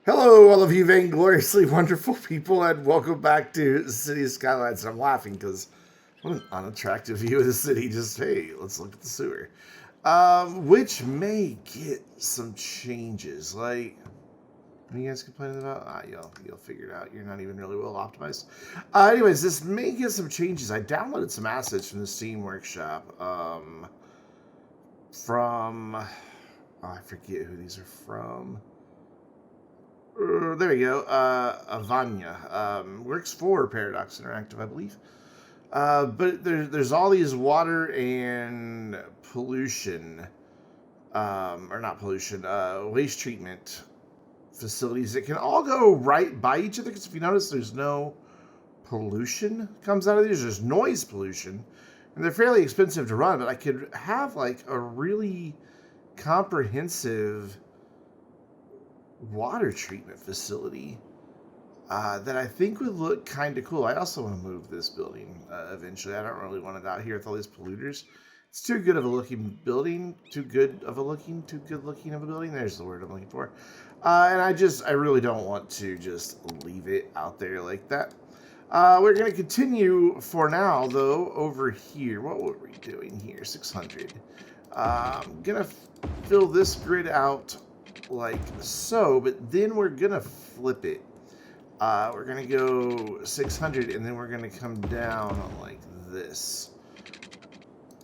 Hello, all of you vaingloriously wonderful people, and welcome back to Cities Skylines. I'm laughing because what an unattractive view of the city. Just, hey, let's look at the sewer. Which may get some changes. Like, what are you guys complaining about? You'll figure it out. You're not even really well optimized. Anyways, this may get some changes. I downloaded some assets from the Steam Workshop. I forget who these are from. There we go. Avanya works for Paradox Interactive, I believe. But there's all these water and pollution, or not pollution, waste treatment facilities that can all go right by each other. Because if you notice, there's no pollution comes out of these. There's noise pollution, and they're fairly expensive to run. But I could have like a really comprehensive water treatment facility that I think would look kind of cool. I also want to move this building eventually. I don't really want it out here with all these polluters. It's too good of a looking building. Too good looking of a building. There's the word I'm looking for. And I really don't want to just leave it out there like that. We're going to continue for now, though, over here. What were we doing here? 600. I'm going to fill this grid out like so, but then we're gonna flip it. We're gonna go 600, and then we're gonna come down like this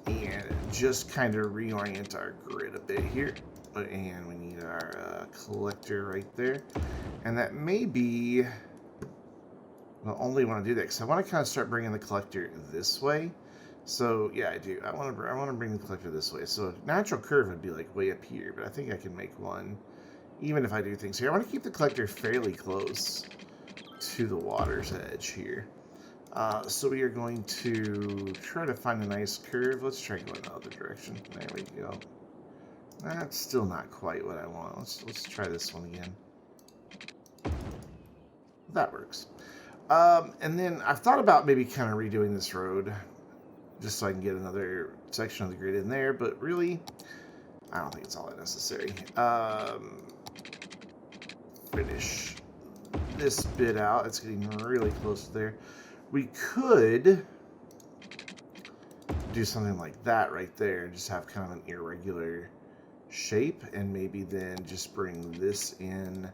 and just kind of reorient our grid a bit here. And we need our collector right there, and that may be the only want to do that because I want to kind of start bringing the collector this way. So yeah, I do. I want to bring the collector this way. So natural curve would be like way up here, but I think I can make one, even if I do things here. I want to keep the collector fairly close to the water's edge here. So we are going to try to find a nice curve. Let's try going the other direction. There we go. That's still not quite what I want. Let's try this one again. That works. And then I've thought about maybe kind of redoing this road just so I can get another section of the grid in there, but really, I don't think it's all that necessary. Finish this bit out. It's getting really close to there. We could do something like that right there, just have kind of an irregular shape, and maybe then just bring this in.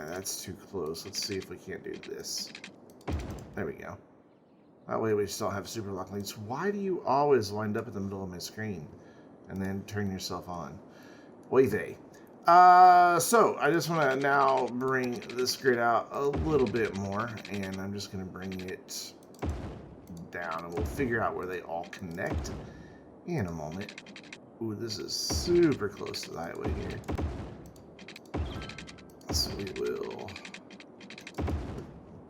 That's too close. Let's see if we can't do this. There we go. That way we still have super lock leads. Why do you always wind up in the middle of my screen and then turn yourself on? Oy vey. So I just want to now bring this grid out a little bit more, and I'm just going to bring it down, and we'll figure out where they all connect in a moment. Ooh, this is super close to the highway here. So we will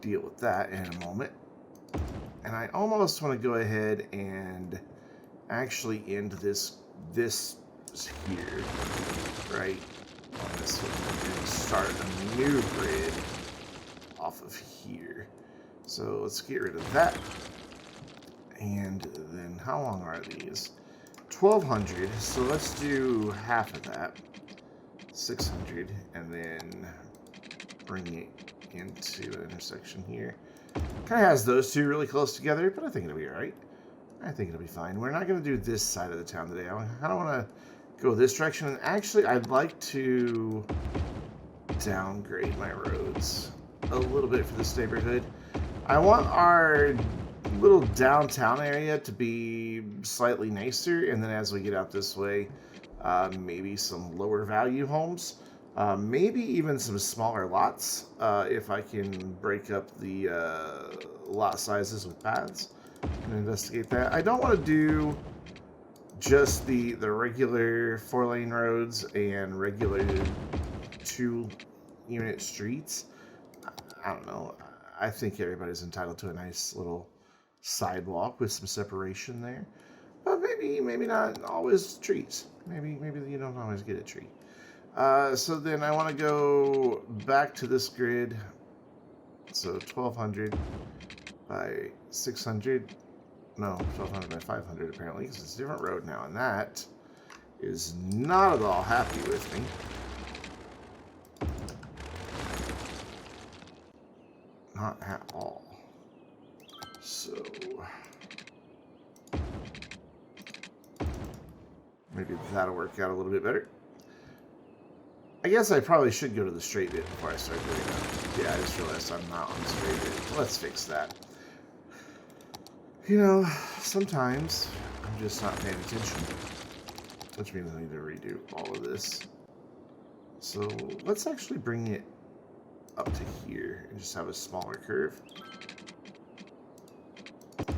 deal with that in a moment. And I almost want to go ahead and actually end this here, right on this one, and start a new grid off of here. So let's get rid of that. And then how long are these? 1200. So let's do half of that. 600, and then bring it into an intersection here. Kind of has those two really close together, but I think it'll be alright. I think it'll be fine. We're not going to do this side of the town today. I kind of want to go this direction. And actually, I'd like to downgrade my roads a little bit for this neighborhood. I want our little downtown area to be slightly nicer, and then as we get out this way, maybe some lower value homes, maybe even some smaller lots, if I can break up the lot sizes with paths and investigate that. I don't want to do just the regular 4-lane roads and regular 2-unit streets. I don't know. I think everybody's entitled to a nice little sidewalk with some separation there. But maybe not always trees. Maybe you don't always get a tree. So then I want to go back to this grid. So 1200 by 600. No, 1200 by 500 apparently, because it's a different road now. And that is not at all happy with me. Not at all. So maybe that'll work out a little bit better. I guess I probably should go to the straight bit before I start doing that. Yeah, I just realized I'm not on the straight bit. Let's fix that. You know, sometimes I'm just not paying attention. Which means I need to redo all of this. So let's actually bring it up to here and just have a smaller curve.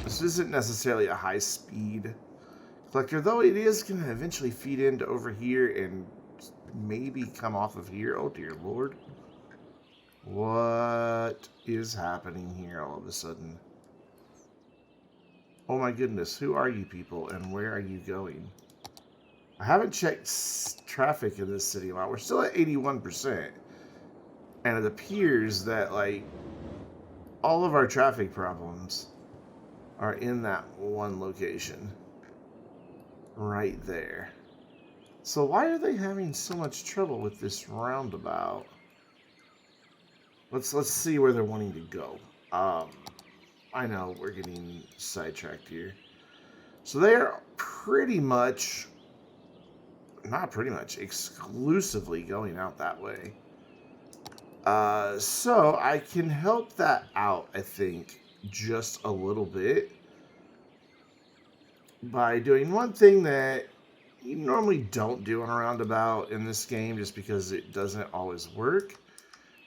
This isn't necessarily a high speed collector, though it is going to eventually feed into over here and maybe come off of here. Oh dear Lord. What is happening here all of a sudden? Oh my goodness, who are you people and where are you going? I haven't checked traffic in this city a lot. We're still at 81%. And it appears that, like, all of our traffic problems are in that one location. Right there. So why are they having so much trouble with this roundabout? Let's see where they're wanting to go. I know we're getting sidetracked here. So they're pretty much, not pretty much, exclusively going out that way. So I can help that out, I think, just a little bit by doing one thing that you normally don't do on a roundabout in this game just because it doesn't always work.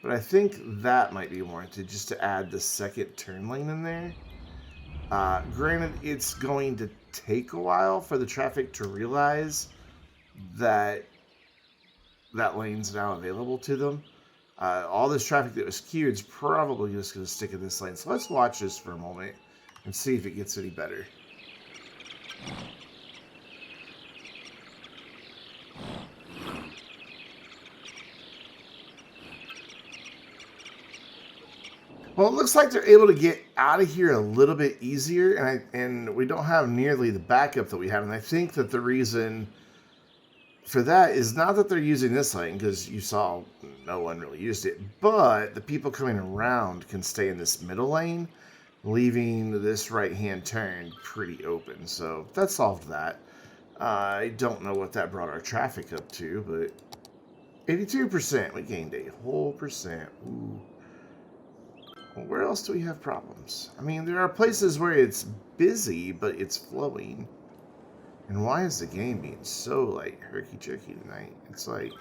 But I think that might be warranted just to add the second turn lane in there. Granted, it's going to take a while for the traffic to realize that that lane's now available to them. All this traffic that was queued is probably just going to stick in this lane. So let's watch this for a moment and see if it gets any better. Well, it looks like they're able to get out of here a little bit easier, and we don't have nearly the backup that we had. And I think that the reason for that is not that they're using this lane, because you saw no one really used it, but the people coming around can stay in this middle lane, leaving this right-hand turn pretty open. So that solved that. I don't know what that brought our traffic up to, but 82%. We gained a whole percent. Ooh. Well, where else do we have problems? I mean, there are places where it's busy, but it's flowing. And why is the game being so, like, herky-jerky tonight? It's, like,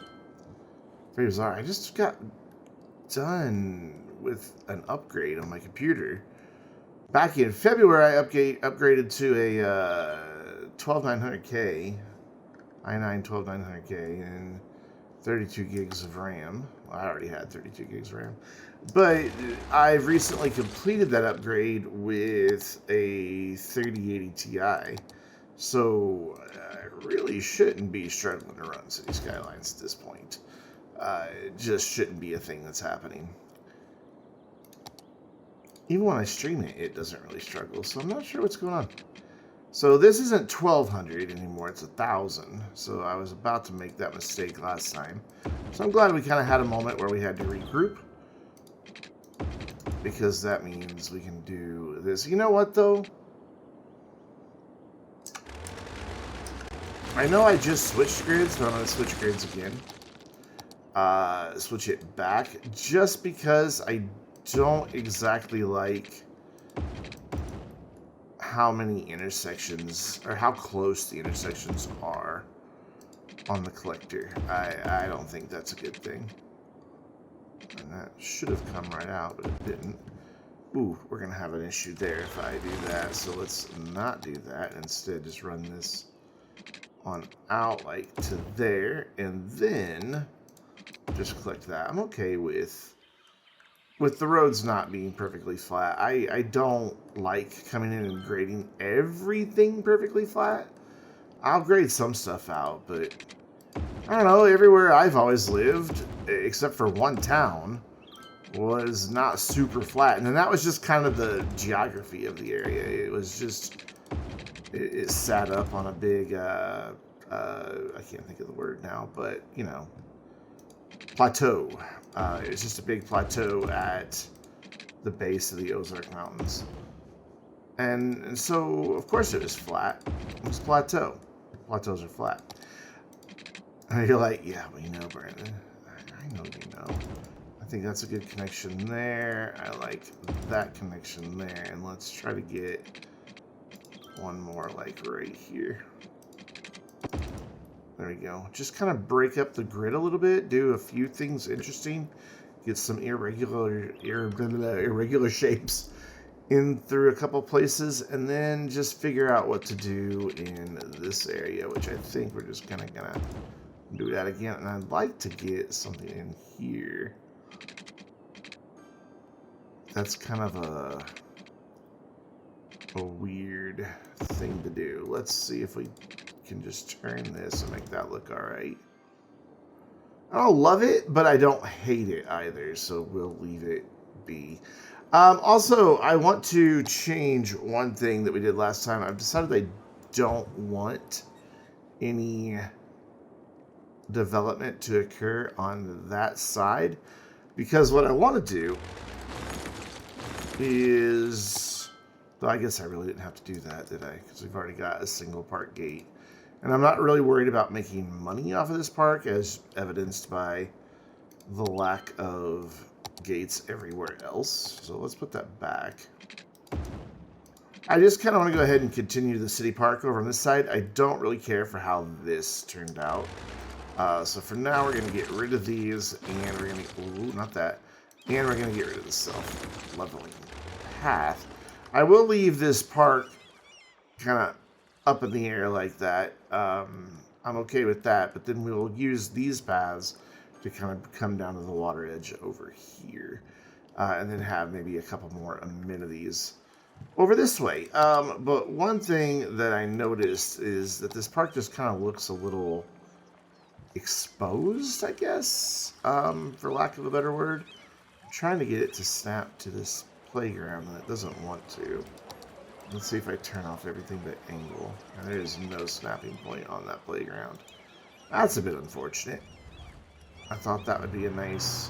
very bizarre. I just got done with an upgrade on my computer. Back in February, I upgraded to a 12900K, i9 12900K, and 32 gigs of RAM. Well, I already had 32 gigs of RAM. But I've recently completed that upgrade with a 3080 Ti. So I really shouldn't be struggling to run Cities Skylines at this point. It just shouldn't be a thing that's happening. Even when I stream it, it doesn't really struggle. So I'm not sure what's going on. So this isn't 1200 anymore, it's 1000. So I was about to make that mistake last time. So I'm glad we kind of had a moment where we had to regroup, because that means we can do this. You know what, though? I know I just switched grids, but I'm going to switch grids again. Switch it back, just because I don't exactly like how many intersections, or how close the intersections are on the collector. I don't think that's a good thing. And that should have come right out, but it didn't. Ooh, we're going to have an issue there if I do that. So let's not do that. Instead, just run this on out like to there, and then just click that. I'm okay with the roads not being perfectly flat. I don't like coming in and grading everything perfectly flat. I'll grade some stuff out, but I don't know, everywhere I've always lived, except for one town, was not super flat. And then that was just kind of the geography of the area. It was just, it sat up on a big, I can't think of the word now, but, you know, plateau. It's just a big plateau at the base of the Ozark Mountains. And so, of course, it was flat. It was plateau. Plateaus are flat. And you're like, yeah, we know, Brandon. I know you know. I think that's a good connection there. I like that connection there. And let's try to get one more, like, right here. There we go. Just kind of break up the grid a little bit. Do a few things interesting. Get some irregular shapes in through a couple places, and then just figure out what to do in this area, which I think we're just kind of gonna do that again. And I'd like to get something in here. That's kind of a weird thing to do. Let's see if we can just turn this and make that look all right. I don't love it, but I don't hate it either, so we'll leave it be. Also, I want to change one thing that we did last time. I've decided I don't want any development to occur on that side, because what I want to do is... Well, I guess I really didn't have to do that, did I? Because we've already got a single park gate. And I'm not really worried about making money off of this park, as evidenced by the lack of gates everywhere else. So let's put that back. I just kind of want to go ahead and continue the city park over on this side. I don't really care for how this turned out. So for now, we're going to get rid of these, and we're going to... Ooh, not that. And we're going to get rid of the self-leveling path. I will leave this park kind of up in the air like that. I'm okay with that, but then we'll use these paths to kind of come down to the water edge over here, and then have maybe a couple more amenities over this way. But one thing that I noticed is that this park just kind of looks a little exposed, I guess, for lack of a better word. I'm trying to get it to snap to this playground, and it doesn't want to. Let's see if I turn off everything but angle. And there is no snapping point on that playground. That's a bit unfortunate. I thought that would be a nice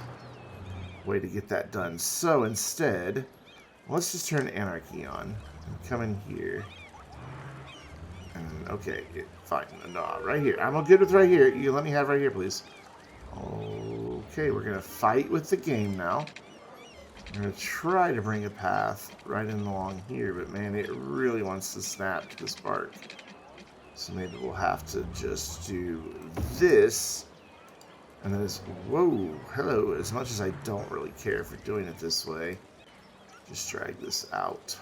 way to get that done. So instead, let's just turn Anarchy on and come in here. And okay, fine. No, right here. I'm good with right here. You let me have right here, please. Okay, we're gonna fight with the game now. I'm going to try to bring a path right in along here, but man, it really wants to snap to this park. So maybe we'll have to just do this. And then it's, whoa, hello. As much as I don't really care for doing it this way, just drag this out.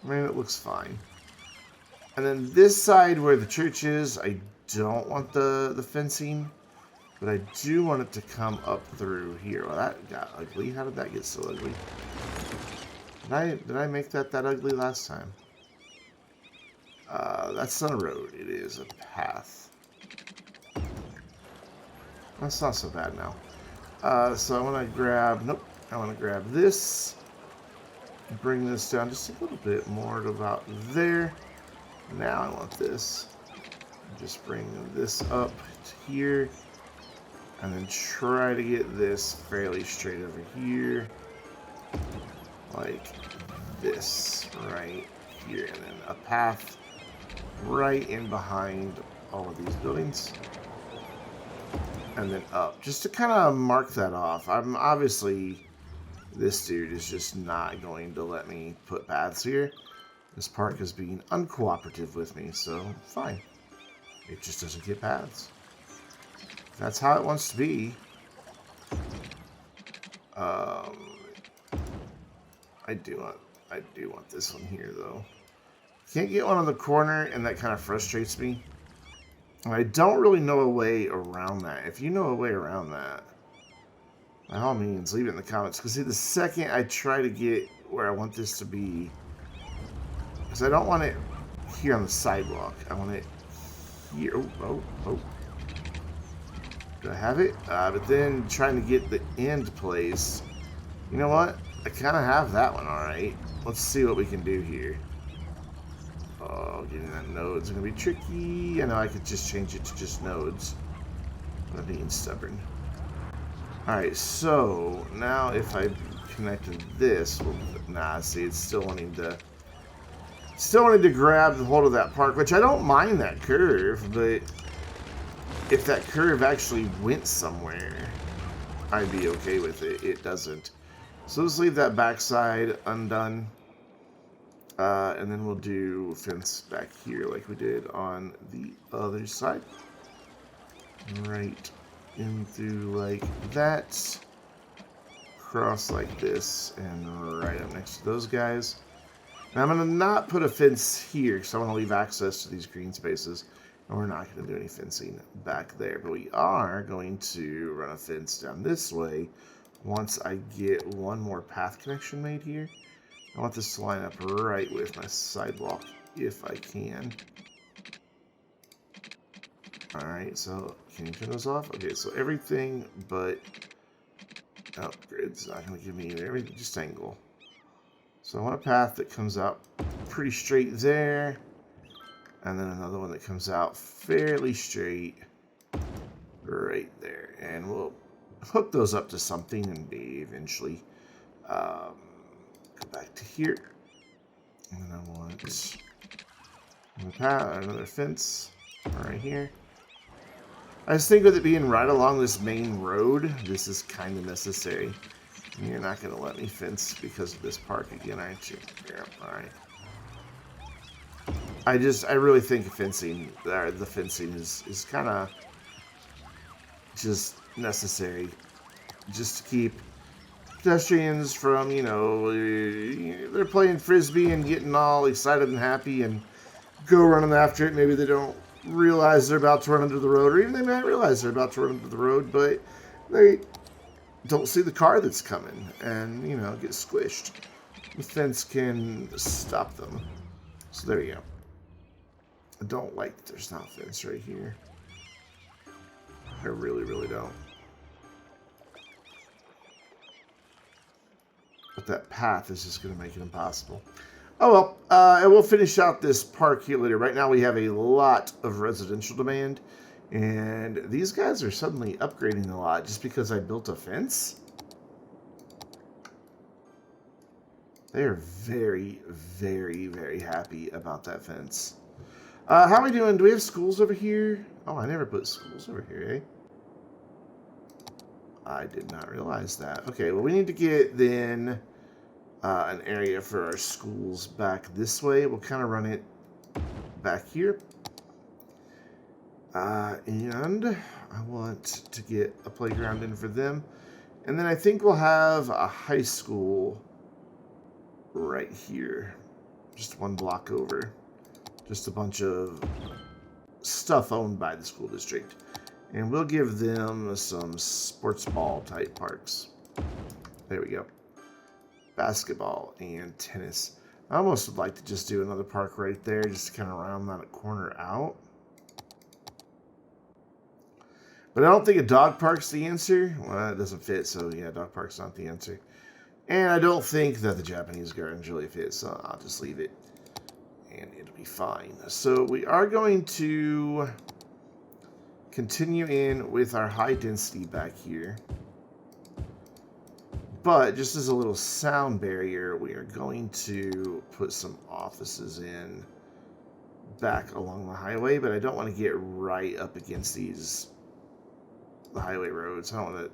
I mean, it looks fine. And then this side where the church is, I don't want the fencing. But I do want it to come up through here. Well, that got ugly. How did that get so ugly? Did I make that ugly last time? That's not a road. It is a path. That's not so bad now. So I want to grab... Nope. I want to grab this. Bring this down just a little bit more to about there. Now I want this. Just bring this up to here. And then try to get this fairly straight over here. Like this right here. And then a path right in behind all of these buildings. And then up. Just to kind of mark that off. I'm obviously... This dude is just not going to let me put paths here. This park is being uncooperative with me, so fine. It just doesn't get paths. That's how it wants to be. I do want this one here though. Can't get one on the corner, and that kind of frustrates me. And I don't really know a way around that. If you know a way around that, by all means, leave it in the comments. Because see, the second I try to get where I want this to be, because I don't want it here on the sidewalk. I want it here. Oh. Do I have it? But then trying to get the end place. You know what? I kind of have that one, alright. Let's see what we can do here. Oh, getting that node's going to be tricky. I know I could just change it to just nodes. I'm being stubborn. Alright, so now if I connected this, well, nah, see, it's still wanting to grab the hold of that park, which I don't mind that curve, but if that curve actually went somewhere, I'd be okay with it. It doesn't. So let's leave that backside undone. And then we'll do fence back here like we did on the other side. Right in through like that. Cross like this and right up next to those guys. Now I'm going to not put a fence here because I want to leave access to these green spaces. And we're not going to do any fencing back there. But we are going to run a fence down this way once I get one more path connection made here. I want this to line up right with my sidewalk if I can. Alright, so can you turn those off? Okay, so everything but... Oh, grid's not going to give me either. Everything, just angle. So I want a path that comes out pretty straight there. And then another one that comes out fairly straight right there. And we'll hook those up to something and be eventually... Go back to here. And then I want another fence right here. I just think with it being right along this main road, this is kind of necessary. And you're not going to let me fence because of this park again, aren't you? Yeah, alright. I really think the fencing is kind of just necessary. Just to keep pedestrians from, they're playing frisbee and getting all excited and happy and go running after it. Maybe they don't realize they're about to run into the road, or even they might realize they're about to run into the road, but they don't see the car that's coming and, get squished. The fence can stop them. So there you go. I don't like that there's not a fence right here. I really, really don't. But that path is just going to make it impossible. Oh well, and we'll finish out this park here later. Right now we have a lot of residential demand, and these guys are suddenly upgrading a lot just because I built a fence. They are very, very, very happy about that fence. How are we doing? Do we have schools over here? Oh, I never put schools over here, eh? I did not realize that. Okay, well, we need to get then an area for our schools back this way. We'll kind of run it back here. And I want to get a playground in for them. And then I think we'll have a high school right here. Just one block over. Just a bunch of stuff owned by the school district. And we'll give them some sports ball type parks. There we go. Basketball and tennis. I almost would like to just do another park right there, just to kind of round that corner out. But I don't think a dog park's the answer. Well, it doesn't fit, so yeah, dog park's not the answer. And I don't think that the Japanese gardens really fit, so I'll just leave it. And it'll be fine. So we are going to continue in with our high density back here. But just as a little sound barrier, we are going to put some offices in back along the highway, but I don't want to get right up against the highway roads. I don't want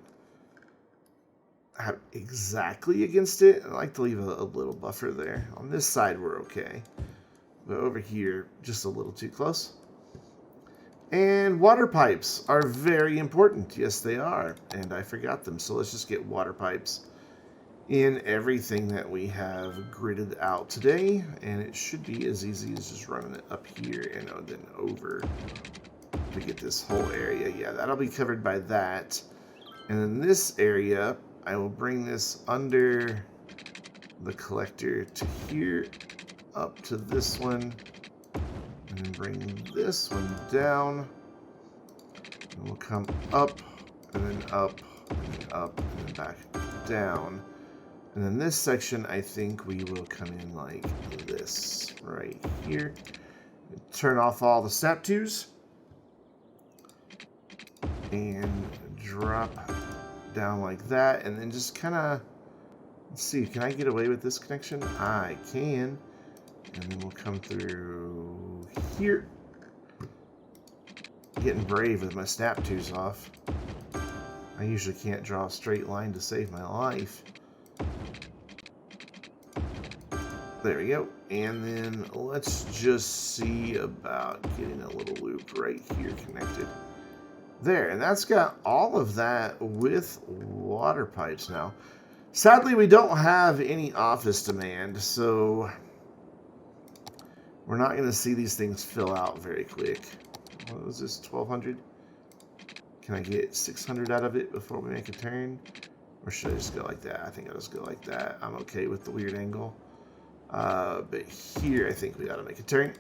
to have exactly against it. I like to leave a little buffer there. On this side, we're okay. But over here, just a little too close. And water pipes are very important. Yes, they are. And I forgot them. So let's just get water pipes in everything that we have gridded out today. And it should be as easy as just running it up here and then over to get this whole area. Yeah, that'll be covered by that. And then this area, I will bring this under the collector to here, up to this one, and then bring this one down. And we'll come up, and then up, and then up, and then back down. And then this section, I think we will come in like this, right here. Turn off all the snap twos. And drop down like that, and then just kind of, let's see, can I get away with this connection? I can. And then we'll come through here. Getting brave with my snap twos off. I usually can't draw a straight line to save my life. There we go. And then let's just see about getting a little loop right here connected. There, and that's got all of that with water pipes now. Sadly, we don't have any office demand, so we're not going to see these things fill out very quick. What was this, 1,200? Can I get 600 out of it before we make a turn? Or should I just go like that? I think I'll just go like that. I'm okay with the weird angle. But here, I think we got to make a turn.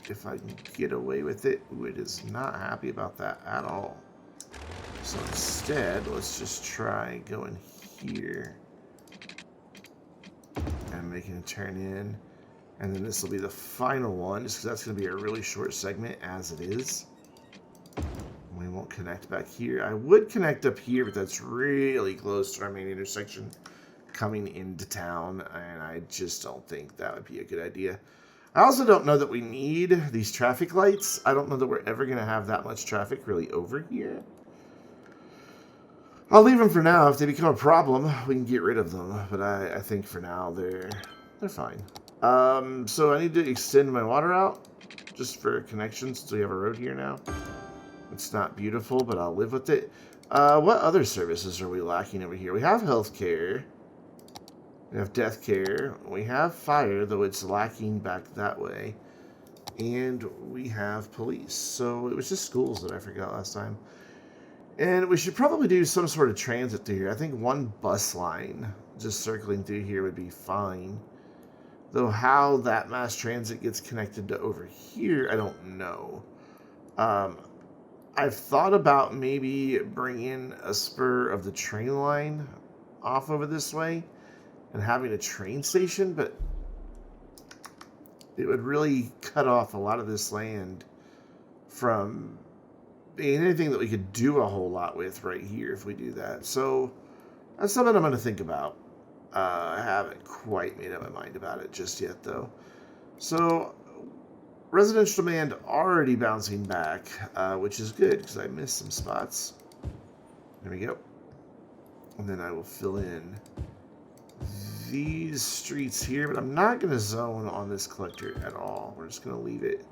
If I can get away with it. Ooh, it is not happy about that at all. So instead, let's just try going here. And making a turn in. And then this will be the final one, just because that's going to be a really short segment as it is. We won't connect back here. I would connect up here, but that's really close to our main intersection coming into town, and I just don't think that would be a good idea. I also don't know that we need these traffic lights. I don't know that we're ever going to have that much traffic really over here. I'll leave them for now. If they become a problem, we can get rid of them, but I think for now they're fine. So I need to extend my water out just for connections since we have a road here now. It's not beautiful, but I'll live with it. What other services are we lacking over here? We have healthcare. We have death care. We have fire, though it's lacking back that way. And we have police. So it was just schools that I forgot last time. And we should probably do some sort of transit through here. I think one bus line just circling through here would be fine. Though how that mass transit gets connected to over here, I don't know. I've thought about maybe bringing a spur of the train line off over this way and having a train station, but it would really cut off a lot of this land from being anything that we could do a whole lot with right here if we do that. So that's something I'm going to think about. I haven't quite made up my mind about it just yet, though. So residential demand already bouncing back, which is good because I missed some spots. There we go. And then I will fill in these streets here, but I'm not going to zone on this collector at all. We're just going to leave it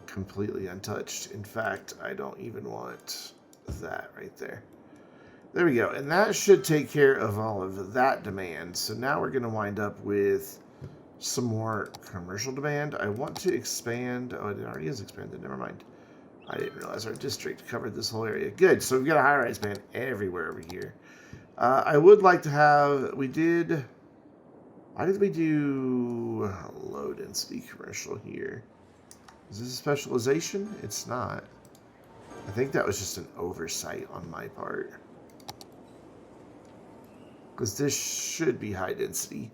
completely untouched. In fact, I don't even want that right there. There we go. And that should take care of all of that demand. So now we're going to wind up with some more commercial demand. I want to expand. Oh, it already is expanded. Never mind. I didn't realize our district covered this whole area. Good. So we've got a high-rise band everywhere over here. I would like to have... Why did we do low density commercial here? Is this a specialization? It's not. I think that was just an oversight on my part. Because this should be high density.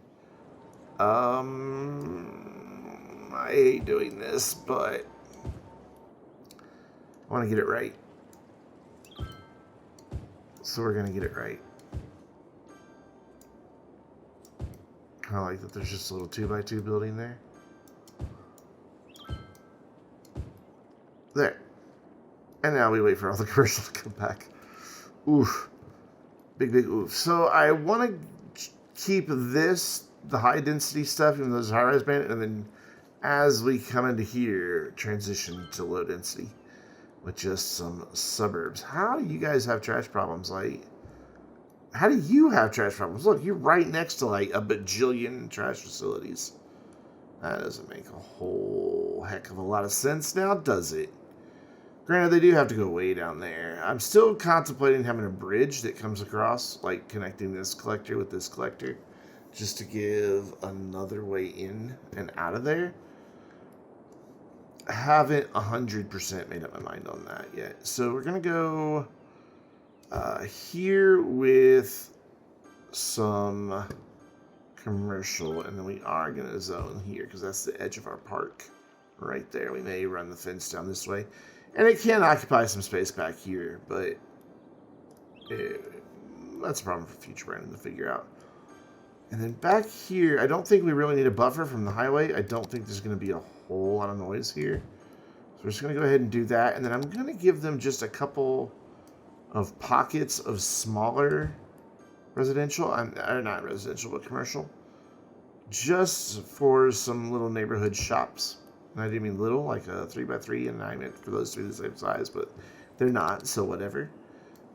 I hate doing this, but I want to get it right. So we're going to get it right. I like that there's just a little 2x2 building there. There. And now we wait for all the commercial to come back. Oof. Big oof. So I want to keep this, the high density stuff, even though there's high-rise band, and then as we come into here, transition to low density with just some suburbs. How do you guys have trash problems? Like, how do you have trash problems? Look, you're right next to like a bajillion trash facilities. That doesn't make a whole heck of a lot of sense now, does it? Granted, they do have to go way down there. I'm still contemplating having a bridge that comes across, like connecting this collector with this collector, just to give another way in and out of there. I haven't 100% made up my mind on that yet. So we're going to go here with some commercial, and then we are going to zone here because that's the edge of our park right there. We may run the fence down this way. And it can occupy some space back here, but Eh, that's a problem for future Brandon to figure out. And then back here, I don't think we really need a buffer from the highway. I don't think there's going to be a whole lot of noise here. So we're just going to go ahead and do that. And then I'm going to give them just a couple of pockets of smaller residential. Or not residential, but commercial. Just for some little neighborhood shops. And I didn't mean little, like a 3x3, and I meant for those to be the same size, but they're not, so whatever.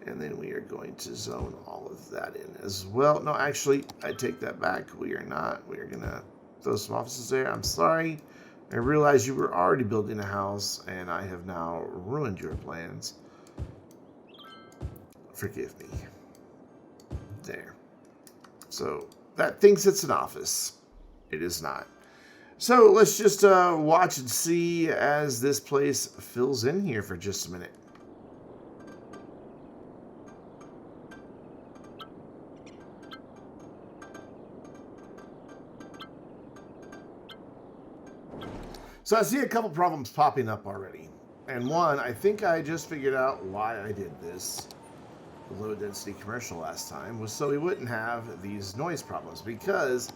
And then we are going to zone all of that in as well. No, actually, I take that back. We are not. We are going to throw some offices there. I'm sorry. I realized you were already building a house, and I have now ruined your plans. Forgive me. There. So, that thinks it's an office. It is not. So, let's just watch and see as this place fills in here for just a minute. So I see a couple problems popping up already. And one, I think I just figured out why I did this low density commercial last time, was so we wouldn't have these noise problems, because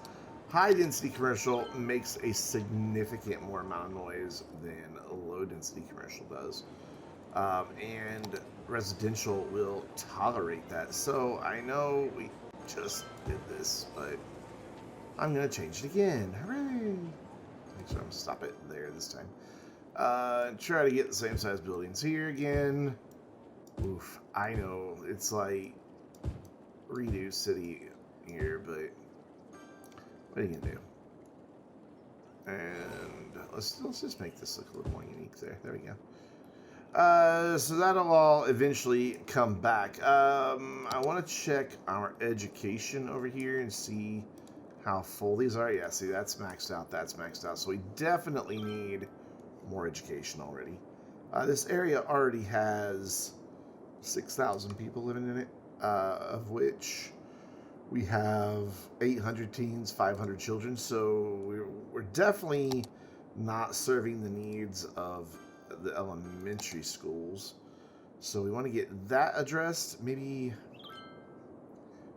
high density commercial makes a significant more amount of noise than a low density commercial does. And residential will tolerate that. So I know we just did this, but I'm going to change it again. Hooray! So I'm going to stop it there this time. Try to get the same size buildings here again. Oof, I know, it's like redo city here, but what are you going to do? And let's just make this look a little more unique there. There we go. So that'll all eventually come back. I want to check our education over here and see how full these are. Yeah, see, that's maxed out. That's maxed out. So we definitely need more education already. This area already has 6,000 people living in it, of which we have 800 teens, 500 children. So we're definitely not serving the needs of the elementary schools. So we want to get that addressed. Maybe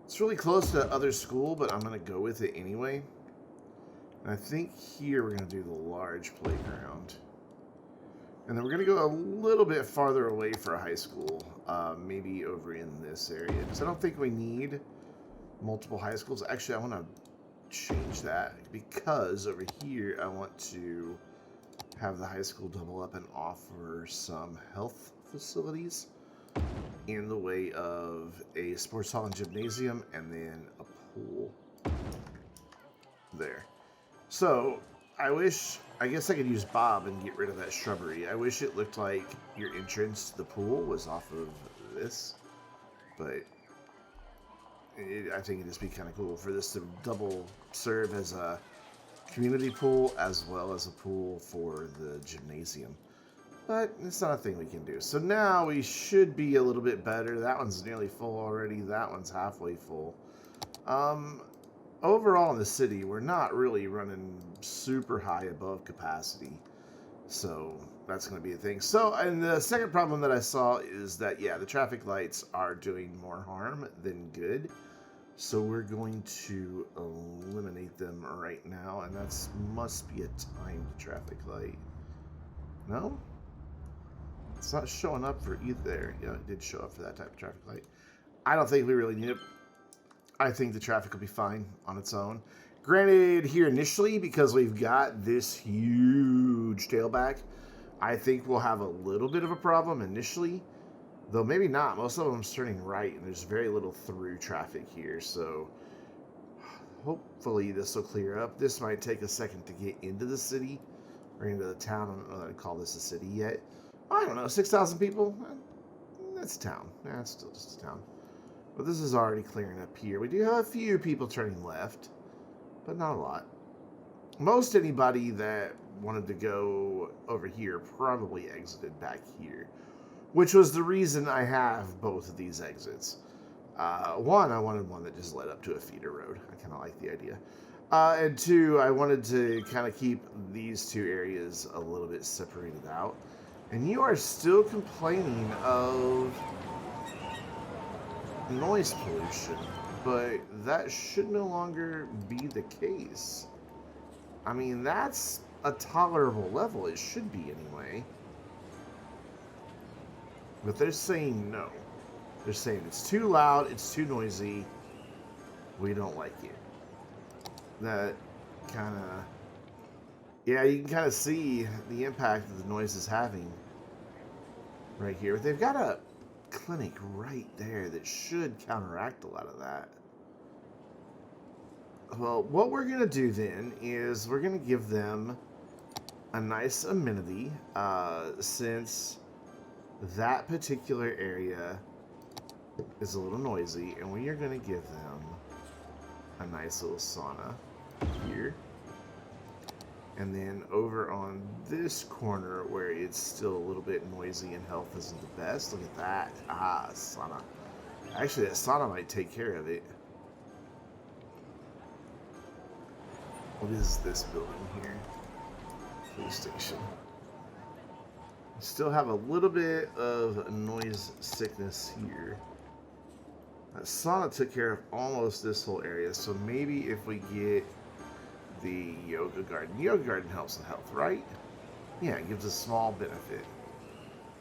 it's really close to other school, but I'm going to go with it anyway. And I think here we're going to do the large playground. And then we're going to go a little bit farther away for a high school, maybe over in this area. Because I don't think we need multiple high schools. Actually, I want to change that, because over here I want to have the high school double up and offer some health facilities in the way of a sports hall and gymnasium, and then a pool there. So I guess I could use Bob and get rid of that shrubbery. I wish it looked like your entrance to the pool was off of this, but I think it'd just be kind of cool for this to double serve as a community pool as well as a pool for the gymnasium. But it's not a thing we can do. So now we should be a little bit better. That one's nearly full already. That one's halfway full. Overall in the city, we're not really running super high above capacity. So that's going to be a thing. So, and the second problem that I saw is that, yeah, the traffic lights are doing more harm than good. So we're going to eliminate them right now. And that must be a timed traffic light. No? It's not showing up for either. Yeah, it did show up for that type of traffic light. I don't think we really need it. I think the traffic will be fine on its own. Granted, here initially, because we've got this huge tailback, I think we'll have a little bit of a problem initially. Though maybe not. Most of them's turning right, and there's very little through traffic here. So hopefully this will clear up. This might take a second to get into the city or into the town. I don't know that I'd call this a city yet. I don't know, 6,000 people? That's a town. That's still just a town. But this is already clearing up here. We do have a few people turning left, but not a lot. Most anybody that wanted to go over here probably exited back here, which was the reason I have both of these exits. One, I wanted one that just led up to a feeder road. I kind of like the idea. And two, I wanted to kind of keep these two areas a little bit separated out. And you are still complaining of noise pollution, but that should no longer be the case. I mean, that's a tolerable level. It should be anyway. But they're saying no. They're saying it's too loud, it's too noisy, we don't like it. That kind of... Yeah, you can kind of see the impact that the noise is having right here. They've got a clinic right there that should counteract a lot of that. Well, what we're going to do then is we're going to give them a nice amenity, since that particular area is a little noisy, and we are going to give them a nice little sauna here. And then over on this corner where it's still a little bit noisy and health isn't the best, look at that. Ah, sauna. Actually, that sauna might take care of it. What is this building here? Police station. We still have a little bit of noise sickness here. That sauna took care of almost this whole area, so maybe if we get the yoga garden. Yoga garden helps with health, right? Yeah, it gives a small benefit.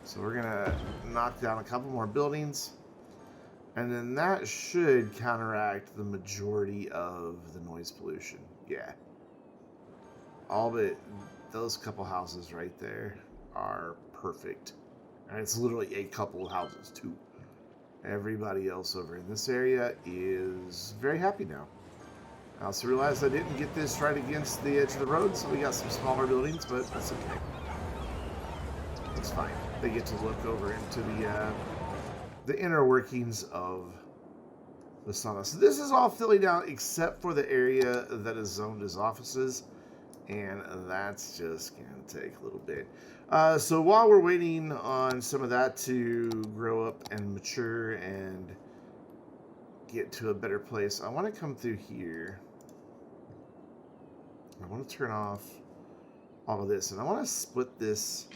So we're gonna knock down a couple more buildings, and then that should counteract the majority of the noise pollution. Yeah. All but those couple houses right there are perfect. And it's literally a couple of houses too. Everybody else over in this area is very happy now. I also realized I didn't get this right against the edge of the road, so we got some smaller buildings, but that's okay. It's fine. They get to look over into the inner workings of the sauna. So this is all filling out except for the area that is zoned as offices, and that's just going to take a little bit. So while we're waiting on some of that to grow up and mature and get to a better place, I want to come through here. I want to turn off all of this, and I want to split this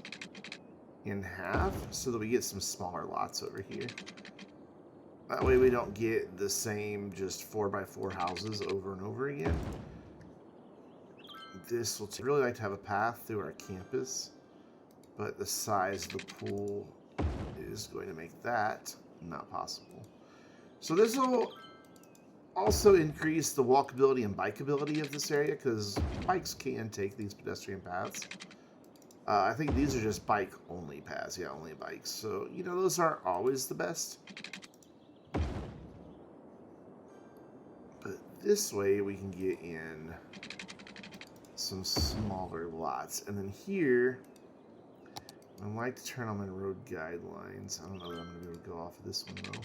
in half so that we get some smaller lots over here. That way we don't get the same just 4x4 houses over and over again. This will really like to have a path through our campus, but the size of the pool is going to make that not possible. So this will also increase the walkability and bikeability of this area, because bikes can take these pedestrian paths. I think these are just bike-only paths. Yeah, only bikes. So, you know, those aren't always the best. But this way we can get in some smaller lots. And then here, I'd like to turn on my road guidelines. I don't know that I'm going to be able to go off of this one, though.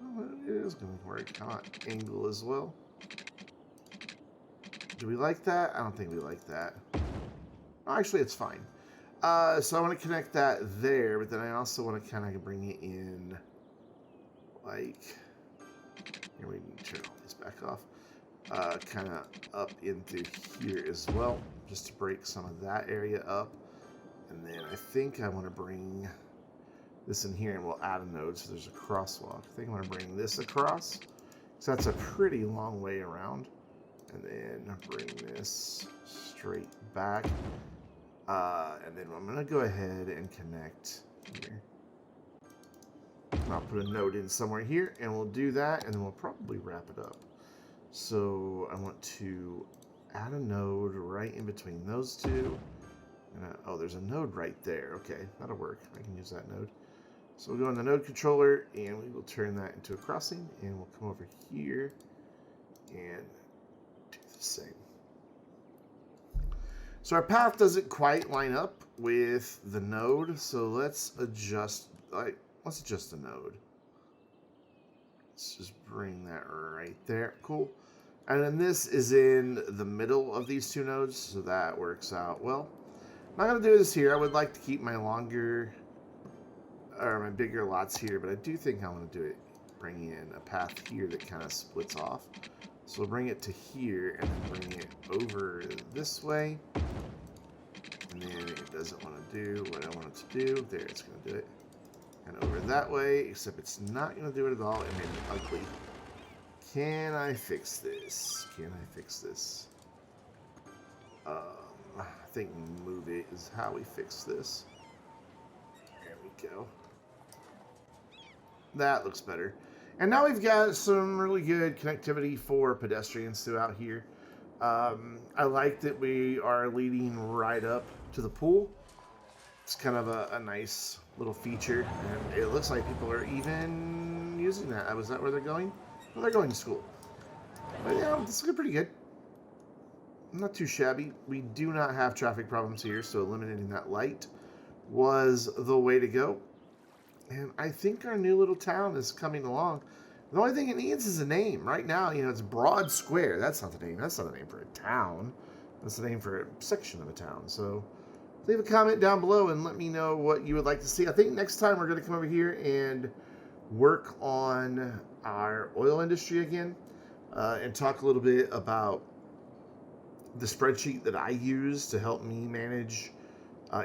Oh, it is going to work. I want angle as well. Do we like that? I don't think we like that. Oh, actually, it's fine. So I want to connect that there, but then I also want to kind of bring it in, like, here we need to turn all these back off, kind of up into here as well, just to break some of that area up. And then I think I want to bring this in here, and we'll add a node so there's a crosswalk. I think I'm going to bring this across, so that's a pretty long way around. And then bring this straight back. And then I'm going to go ahead and connect here. I'll put a node in somewhere here, and we'll do that, and then we'll probably wrap it up. So I want to add a node right in between those two. And oh, there's a node right there. Okay, that'll work. I can use that node. So we'll go in the node controller, and we will turn that into a crossing, and we'll come over here and do the same. So our path doesn't quite line up with the node, so let's adjust. Let's adjust the node. Let's just bring that right there. Cool. And then this is in the middle of these two nodes, so that works out well. I'm not going to do this here. I would like to keep my longer, or my bigger lots here, but I do think I want to do it, bring in a path here that kind of splits off. So we'll bring it to here, and then bring it over this way. And then it doesn't want to do what I want it to do. There, it's going to do it. And over that way, except it's not going to do it at all. It made it ugly. Can I fix this? Can I fix this? I think move it is how we fix this. There we go. That looks better. And now we've got some really good connectivity for pedestrians throughout here. I like that we are leading right up to the pool. It's kind of a nice little feature, and it looks like people are even using that. Was that where they're going? Well, they're going to school. But yeah, this is looking pretty good. Not too shabby. We do not have traffic problems here, so eliminating that light was the way to go. And I think our new little town is coming along. The only thing it needs is a name. Right now, you know, it's Broad Square. That's not the name. That's not the name for a town. That's the name for a section of a town. So leave a comment down below and let me know what you would like to see. I think next time we're going to come over here and work on our oil industry again and talk a little bit about the spreadsheet that I use to help me manage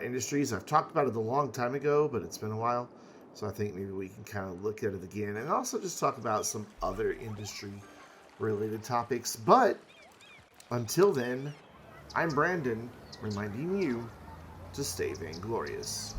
industries. I've talked about it a long time ago, but it's been a while. So I think maybe we can kind of look at it again and also just talk about some other industry-related topics. But until then, I'm Brandon, reminding you to stay vainglorious.